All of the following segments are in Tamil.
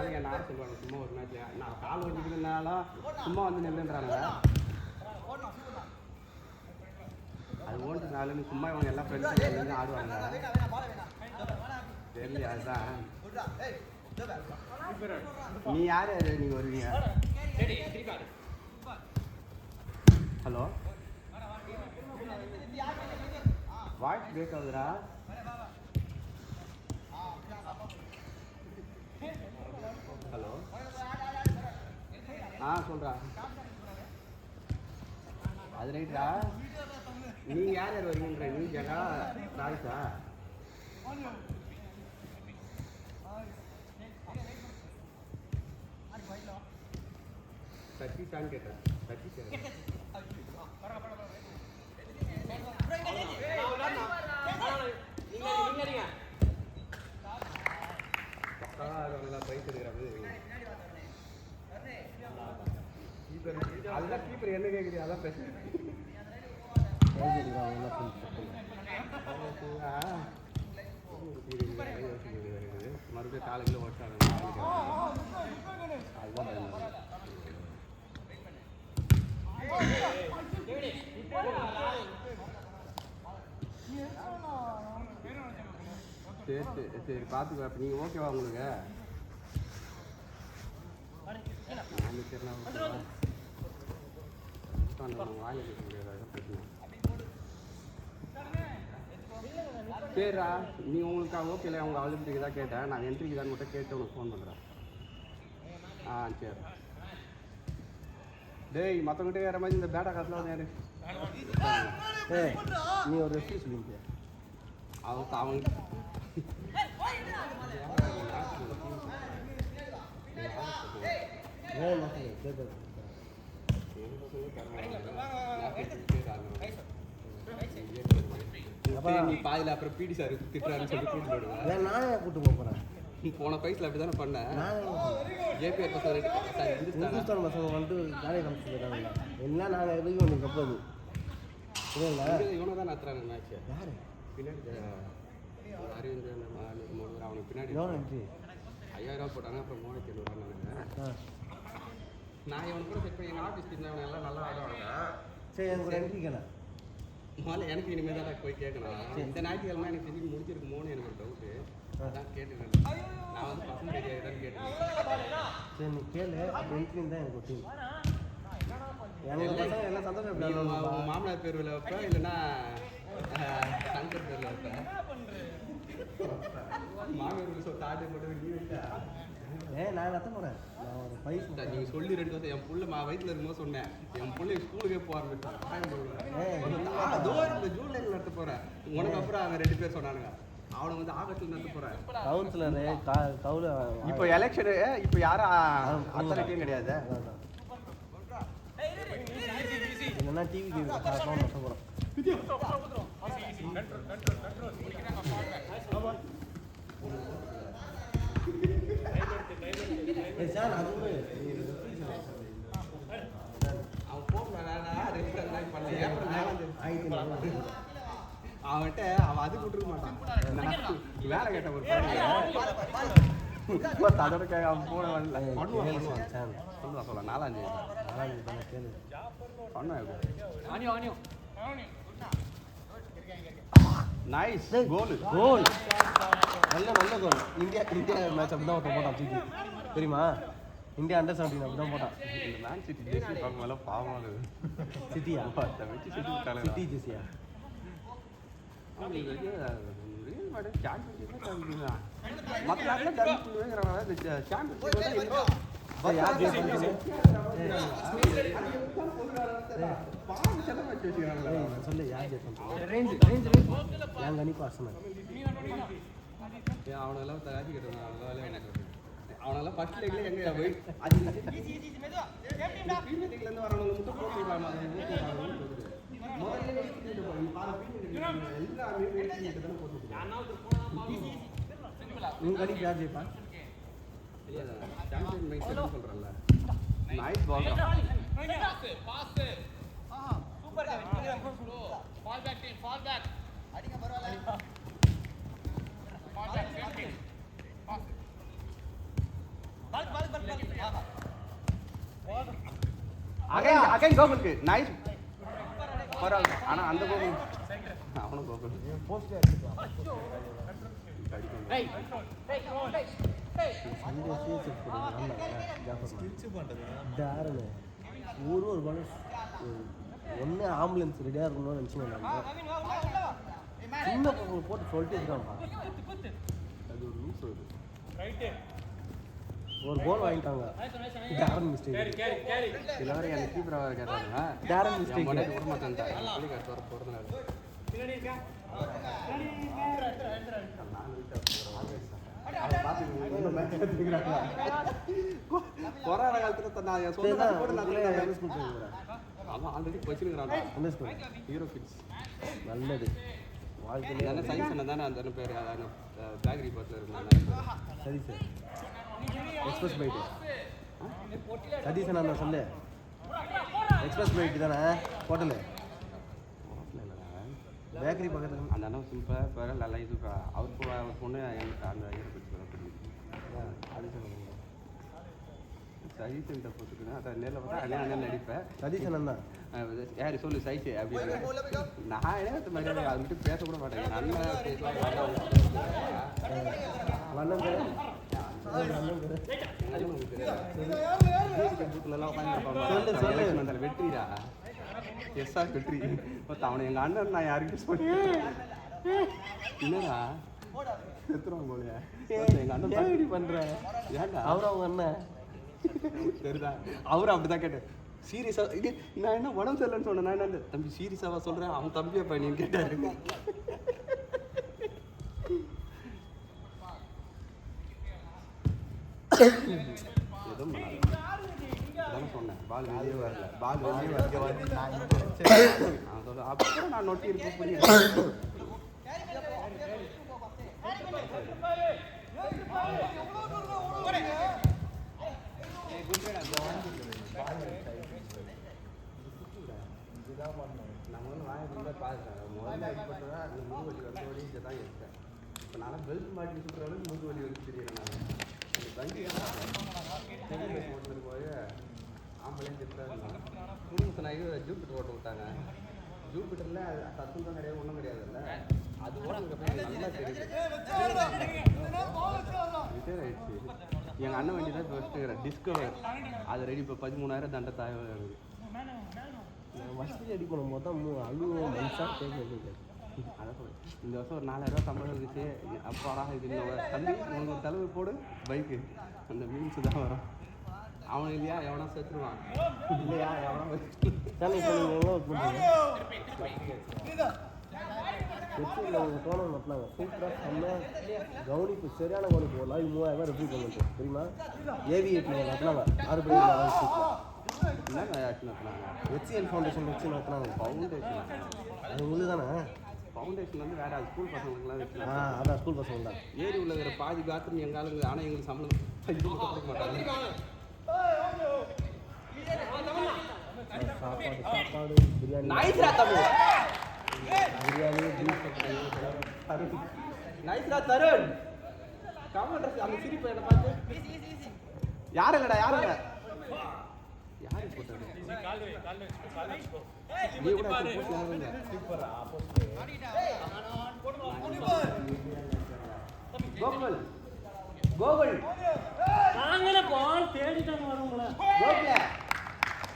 நாளைக்கு என்ன ஆட சொல்லுவாங்க சும்மா ஒரு மேட்ச்ல நான் கால் வச்சுக்கிறதுனாலும் சும்மா வந்து நின்றுன்றானுங்க. அது ஓட்டுனாலும் சும்மா இவங்க எல்லாம் ஃப்ரெண்ட்ஸ் நின்று ஆடுவாங்க. தெரியல அதுதான். நீ யார் நீங்கள் வருவீங்க? ஹலோ வாய்ஸ் பிரேக் ஆகுதுடா. ஹலோ சொல்கிறா. அது ரைட்டா. நீங்கள் யார் யார் வருவீங்கன்ற நீ ஜகா ராஜா சத்தீஷான்னு கேட்டேன். சத்தீஷ் பைக் எடுக்கிறாங்க. அதுதான் கீப்பர் என்ன கேட்குறீங்க? அதான் பிரச்சனை. மறுபடியும் காலையில் ஓட்டாங்க. அதுதான் சரி சரி சரி பார்த்துக்கோ. அப்போ நீங்கள் ஓகேவா உங்களுக்கு? வாங்கி கேட்க முடியாது பிரச்சனை. சரிடா நீ உங்களுக்கு ஓகே இல்லை அவங்க அவைலபிலிட்டிக்கு தான் கேட்டேன். நான் என்ட்ரிக்கு தான் மட்டும் கேட்டு உனக்கு ஃபோன் பண்ணுறேன். சரி. டேய் மற்றவங்கிட்ட வேறு மாதிரி இந்த பேட்டா காசுலாம் வந்து யாரு நீ ஒரு ரெஸ்ட் சொல்லிங்க. அவங்க நீ பாதியில் அப்புறம் பிடி சார் திட்டுறாருன்னு சொல்லி கூட்டு போயிடுவேன். நானே கூட்டு போகிறேன். நீ போன பைஸில் அப்படி தானே பண்ணேன். ஜேபிஆர் இந்துஸ்தான் பசங்க வந்துட்டு வேலையை காமிச்சிருக்காங்க. எல்லாம் நாங்கள் எதுவும் ஒன்று கப்பது இவனை தான் நடத்துறாங்க மேட்ச்சு. யார் பின்னாடி அரவிந்த் அவனுக்கு பின்னாடி 5000 போட்டாங்க. அப்புறம் 3700 நான் இவன் கூட செக் பண்ணி எங்கள் ஆஃபீஸ் இருந்தவன் எல்லாம் நல்லா ஆடுவாங்க. சரி எனக்கு ஒரு என்ட்ரிக்கண்ணா முதல்ல எனக்கு இனிமேல் தான் போய் கேட்கணும். இந்த ஞாயிற்றுக்கிழமை எனக்கு திரும்பி முடிச்சிருக்குமோன்னு எனக்கு ஒரு டவுட்டு. அதான் கேட்டுக்கிறேன். நான் வந்து பர்சன்டேஜ் தான் கேட்டேன். சரி நீ கேளு. அப்போ என்ட்ரி தான் எனக்கு ஒட்டி எல்லாம் சந்தோஷம். உங்கள் மாமனார் பேர்வில் வைப்பேன் இல்லைன்னா சங்கர் பேரில் வைப்பேன். மாமனார் சொல் தாட்டு போட்டு நீ வைட்டா நான் நடத்த போகிறேன். நான் ஒரு பைஸ் நீங்கள் சொல்லி 2 வருஷம் என் புள்ள வயிற்றில் இருக்கும்போது சொன்னேன். என் பிள்ளை ஸ்கூலுக்கே போகிறேன். ஜூன்லைனில் நடத்த போகிறேன். உனக்கு அப்புறம் அவங்க 2 பேர் சொன்னானுங்க. அவனை வந்து ஆகஸ்டில் நடத்த போகிறேன். கவுன்சிலர் இப்போ எலெக்ஷனு இப்போ யாரும் அத்தனைக்கும் கிடையாது. என்னன்னா டிவிக்கு நடத்த போகிறோம். அவன்கிட்ட அவன் அது கூட்டிருக்க மாட்டான். வேலை கேட்ட ஒரு அதோட அவன் போன சொல்லுவான் 4 நைஸ் கோல் கோல் நல்ல கோல். இந்தியா மேட்ச் அப்படி தான் ஒருத்தன் போட்டான். சிட்டி தெரியுமா? இந்தியா அண்டர் 17 அப்படி தான் போட்டான். இந்த மேன் சிட்டி ஜெர்சி பார்க்கும்போது பாவம். சிட்டியா சிட்டி ஜெர்சியா மற்ற சொல்லு யார் என் கணிப்பு அர்சனல். அவனெல்லாம் தயாரி கேட்டாங்க. அவனெல்லாம் ஃபர்ஸ்ட் லீக்ல எங்க போய் பிரீமியர் லீக்ல இருந்து வரவங்க மட்டும் போட்டுறாங்க. உங்க கணிப்பு யார் ஜெயிப்பா? சாம்பியன் மைண்ட் சொல்றேன்ல. Nice ball. Pass super fall back team fall back அடிங்க பரவாயில்லை. ஃபால் பேக் பாஸ் அகைன் கோகுலுக்கு நைஸ் பரவாயில்ல. ஆனால் அந்த கோகுல் அவனும் கோகுல் ஒரு ஒன்று ஆம்புலன்ஸ் ரெடியாக இருக்கணும்னு நினச்சினேன். சின்ன பசங்களை போட்டு சொல்லிட்டு இருக்காங்கப்பா. அது ஒரு நியூஸ் வருது. ஒரு கோல் வாங்கிட்டாங்க. Darren mistake. எல்லாரும் எனக்கு கீப்பராக கேட்டாங்க. டேரன் மிஸ்டேக் விட மாட்டேன் போகிறதுனால கொரோனா காலத்தில் நான் சொல்லுறேன் கூட அவன் ஆல்ரெடி வச்சுருக்கிறான். ஹீரோ ஃபிட்ஸ் நல்லது வாழ்க்கையில் தானே சயின்ஸ் என்ன தானே அந்த பேர் பேக்கரி பார்த்து இருந்தாங்க. சரி சார் எக்ஸ்பிரஸ் பைட்டு சதீசன் அந்த சொல்லு எக்ஸ்பிரஸ் பைட்டு தானே ஹோட்டலு பேக்கரி பக்கத்தில் அந்த அண்ணன் சிம்பிளாக இப்போ நல்லா இது அவர் பொண்ணு எனக்கு அந்த ஹீரோ ஃபிட்ஸ் அது சொல்லுவாங்க. சதீசன் போட்டுருக்கேன் அதை நேரில் பார்த்தா அண்ணன் அண்ணன் நடிப்பேன். சதீசன் தான் யார் சொல்லு சைஸு அப்படின்னு நான் என்ன மாதிரி அது மட்டும் பேசக்கூட மாட்டேன். நல்ல வெற்றிடா எஸ்ஆர் வெற்றி அவனை எங்கள் அண்ணன் நான் யாருக்கிட்ட சொன்னேன் என்னடா செத்துருவாங்க போலையா எங்கள் அண்ணன் இப்படி பண்ணுறேன் ஏன்டா அவரும் அவங்க அண்ணன் சரிதான் அவரும் அப்படிதான் கேட்டேன். சீரியஸாக இது நான் என்ன உடம்பு சரியில்லைன்னு சொன்னேன். நான் என்ன தம்பி சீரியஸாக சொல்கிறேன் அவன் தம்பியை பையன் கேட்டாரு. எதுவும் பண்ணாது சொன்னேன். பால் வெளியே வரல பால் வெளியே வரல நான் சொல்ல அப்புறம் நான் நொட்டி இருப்பேன் புரியுது. நான் முதல்ல வாங்கிட்டு பார்க்குறேன். முதல்ல அடிப்பட்டதா அந்த முதுவலி வந்தோடி இங்கே தான் இருக்கேன். இப்போ நான் பெல்ட் மாட்டி சுற்றுற அளவுக்கு முதுவலி வந்து தெரியும். நான் வண்டி ஓட்டுறது போய் ஆம்பளையும் திட்டாங்க. குடும்பத்தை நான் இது ஜூபிட்டர் ஓட்ட விட்டாங்க. ஜூபிட்டரில் சத்தும் கிடையாது ஒன்றும் கிடையாதுல்ல. அது ஓட்டுறதுக்கு நல்லா தெரியுது. ரிட்டையர் ஆகிடுச்சு. எங்கள் அண்ணன் வண்டி தான் இப்போ வச்சுக்கிறேன் டிஸ்கவர். அது ரெடி இப்போ 13,000 தண்டை தாயம் இருக்குது. வசதி அடி பண்ணும்போது தான் அழுவோம் மனுஷா கேட்க. அதான் சொல்லுவேன் இந்த வருஷம் ஒரு 4,000 சம்பளம் இருந்துச்சு. அப்போ இது தம்பி உனக்கு ஒரு தலைவர் போடு பைக்கு அந்த மீன்ஸ் தான் வரும். அவன் இல்லையா எவனா சேர்த்துருவான் இல்லையா எவனா சாமி இப்போ நீங்கள் எங்கே ஒர்க் பண்ணுறீங்க? டோர்னமெண்ட் நடத்தினாங்க சூப்பராக செம்மையாக கவனிப்பு சரியான கவனிப்பு. ஒரு நாளைக்கு 3,000 ரெஃப்ரி பண்ணுறது தெரியுமா? ஏவிஏடி நடத்தினாங்க 6 பேர் என்ன ஆக்ஷன் நடத்தினாங்க? HCL ஃபவுண்டேஷன் வச்சு நடத்தினாங்க. ஃபவுண்டேஷன் அது உங்களுக்கு தானே? ஃபவுண்டேஷன் வந்து வேறு ஸ்கூல் பசங்களுக்குலாம் வச்சுக்கலாம். அதான் ஸ்கூல் பசங்க தான். ஏரி உள்ள இருக்கிற பாதி பாத்ரூம் எங்கள் ஆளுங்க. ஆனால் எங்களுக்கு சம்பளம் இது மட்டும் கொடுக்க மாட்டாங்க. சாப்பாடு பிரியாணி பிரியாணி நைஸ்ரா தருண் கமெண்ட் அந்த சிரிப்பு என்ன பார்த்து யாருங்கடா யாருங்க யாரு போட்டாங்க நீ கூட போட்டு யாருங்க கோகுல் கோகுல் நாங்களே பால் தேடிட்டாங்க வரவங்கள கோகுல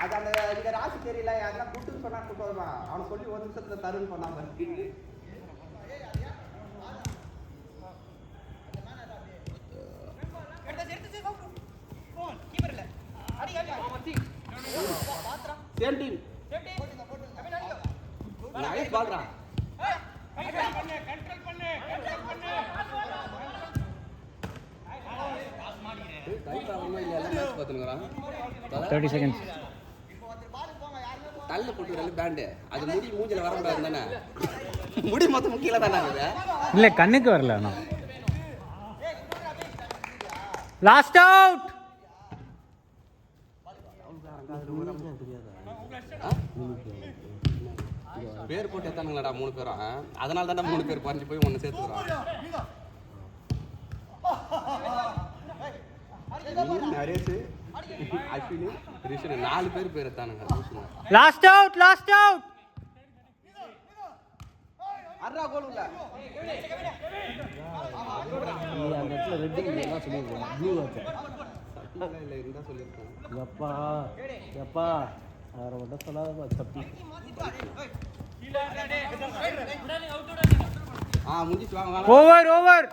அது அந்த இந்த ராசி தெரியல யாரா கூட்டுன்னு சொன்னா கூட்டுமா அவனை சொல்லி ஒரு நிமிஷத்துல தருண் பண்ணாம சேம் டீம் நைஸ் பால்ரா கண்ட்ரோல் பண்ணு 30 seconds தள்ள போட்டு பேண்டு அது முடி மூஞ்சில வர கூடாது தானே முடி மொத்தம் கீழே தானே இல்ல கண்ணுக்கு வரல அண்ணா லாஸ்ட் அவுட் பேர் போட்டு எத்தானுங்களாடா 3 பேரும் அதனால தான்டா 3 பேர் குறைஞ்சி போய் ஒன்று சேர்த்துக்கிறோம் நரேஷ் அஸ்வினி ரிஷன் 4 பேர் எடுத்தானுங்க லாஸ்ட் அவுட் அர்ரா கோல் உள்ள நீ அந்த இடத்துல ரெட்டு எல்லாம் சொல்லியிருக்கேன் ப்ளூ வச்சேன் இல்லை இருந்தால் சொல்லியிருக்கேன் எப்பா அவரை மட்டும் சொல்லாதப்பா தப்பி முடிச்சு வாங்க ஓவர்